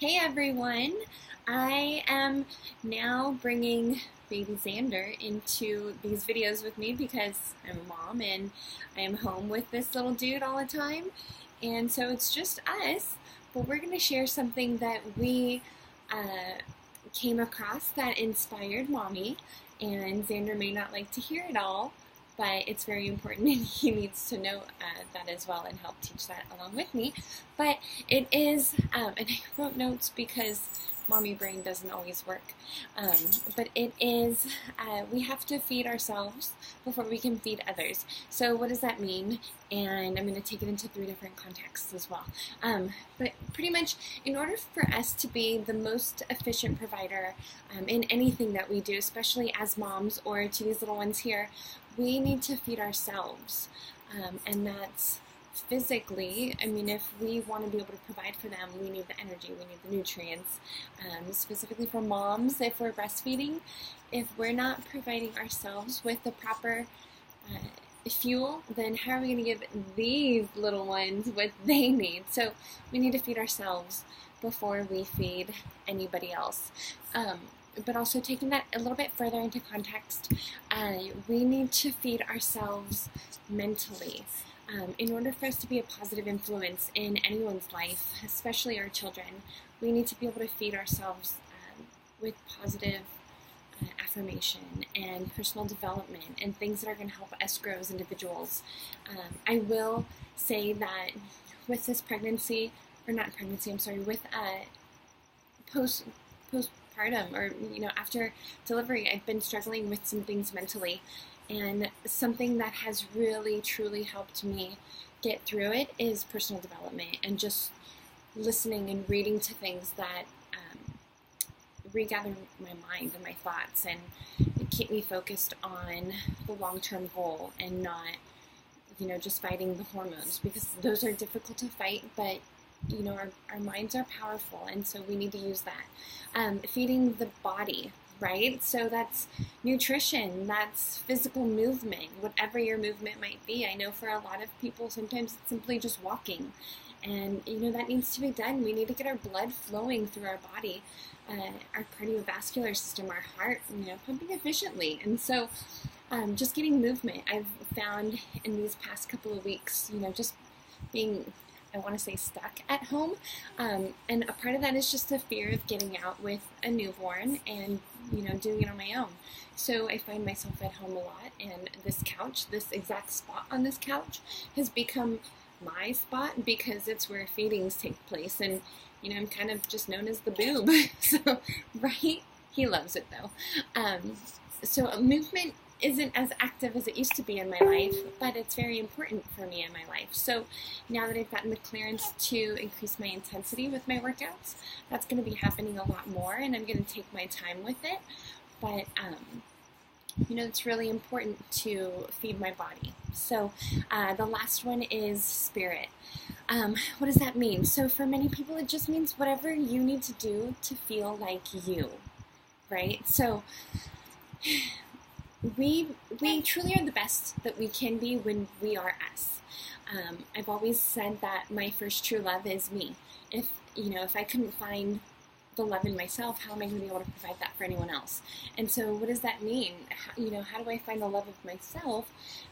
Hey everyone! I am now bringing baby Xander into these videos with me because I'm a mom and I am home with this little dude all the time. And so it's just us, but we're going to share something that we came across that inspired mommy. And Xander may not like to hear it all, but it's very important and he needs to know that as well and help teach that along with me. But it is, and I wrote notes because mommy brain doesn't always work, but it is, we have to feed ourselves before we can feed others. So what does that mean? And I'm going to take it into 3 different contexts as well. But pretty much, in order for us to be the most efficient provider in anything that we do, especially as moms or to these little ones here, we need to feed ourselves. And that's physically, I mean, if we want to be able to provide for them, we need the energy, we need the nutrients. Specifically for moms, if we're breastfeeding, if we're not providing ourselves with the proper fuel, then how are we going to give these little ones what they need? So we need to feed ourselves before we feed anybody else. But also taking that a little bit further into context, we need to feed ourselves mentally. In order for us to be a positive influence in anyone's life, especially our children, we need to be able to feed ourselves with positive affirmation and personal development and things that are going to help us grow as individuals. I will say that with this pregnancy, or not pregnancy, I'm sorry, with postpartum, or after delivery, I've been struggling with some things mentally. And something that has really, truly helped me get through it is personal development and just listening and reading to things that regather my mind and my thoughts and keep me focused on the long-term goal and not, just fighting the hormones, because those are difficult to fight, but our minds are powerful, and so we need to use that. Feeding the body, right? So that's nutrition, that's physical movement, whatever your movement might be. I know for a lot of people, sometimes it's simply just walking. And, that needs to be done. We need to get our blood flowing through our body, our cardiovascular system, our heart, pumping efficiently. And so just getting movement, I've found in these past couple of weeks, just being, I want to say, stuck at home. And a part of that is just the fear of getting out with a newborn and, doing it on my own. So I find myself at home a lot, and this couch, this exact spot on this couch, has become my spot because it's where feedings take place. And, I'm kind of just known as the boob. So, right? He loves it though. So movement isn't as active as it used to be in my life, but it's very important for me in my life. So now that I've gotten the clearance to increase my intensity with my workouts, that's going to be happening a lot more, and I'm going to take my time with it. But, it's really important to feed my body. So the last one is spirit. What does that mean? So for many people, it just means whatever you need to do to feel like you, right? So we truly are the best that we can be when we are us. I've always said that my first true love is me. If I couldn't find the love in myself, how am I going to be able to provide that for anyone else? And so what does that mean? How do I find the love of myself?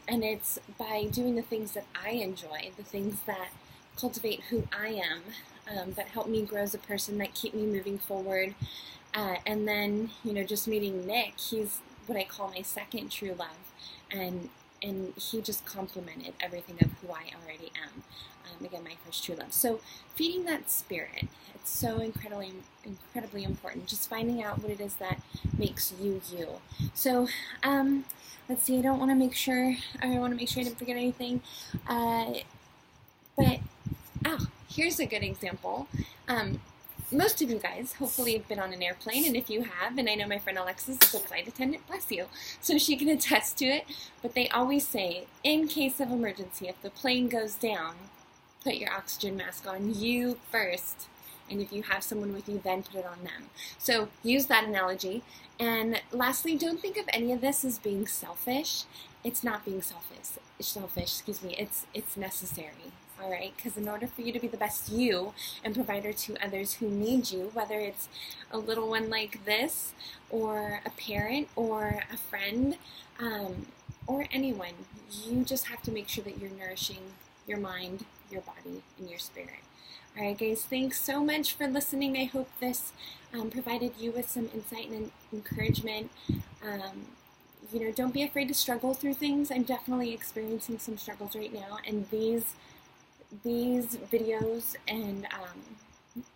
And it's by doing the things that I enjoy, the things that cultivate who I am, that help me grow as a person, that keep me moving forward. And then, just meeting Nick, he's what I call my second true love, and he just complemented everything of who I already am. Again, my first true love. So feeding that spirit, it's so incredibly important. Just finding out what it is that makes you you. So let's see. I want to make sure I didn't forget anything. But here's a good example. Most of you guys hopefully have been on an airplane, and if you have, and I know my friend Alexis is a flight attendant, bless you, so she can attest to it, but they always say, in case of emergency, if the plane goes down, put your oxygen mask on you first, and if you have someone with you, then put it on them. So use that analogy. And lastly, don't think of any of this as being selfish. It's not being selfish, it's necessary. all right? Because in order for you to be the best you and provider to others who need you, whether it's a little one like this, or a parent, or a friend, or anyone, you just have to make sure that you're nourishing your mind, your body, and your spirit. All right, guys, thanks so much for listening. I hope this provided you with some insight and encouragement. Don't be afraid to struggle through things. I'm definitely experiencing some struggles right now, and these videos and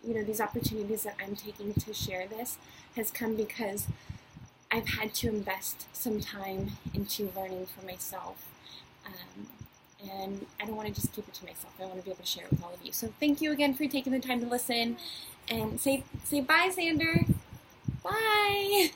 these opportunities that I'm taking to share this has come because I've had to invest some time into learning for myself. And I don't want to just keep it to myself. I want to be able to share it with all of you. So thank you again for taking the time to listen. And say bye, Xander. Bye.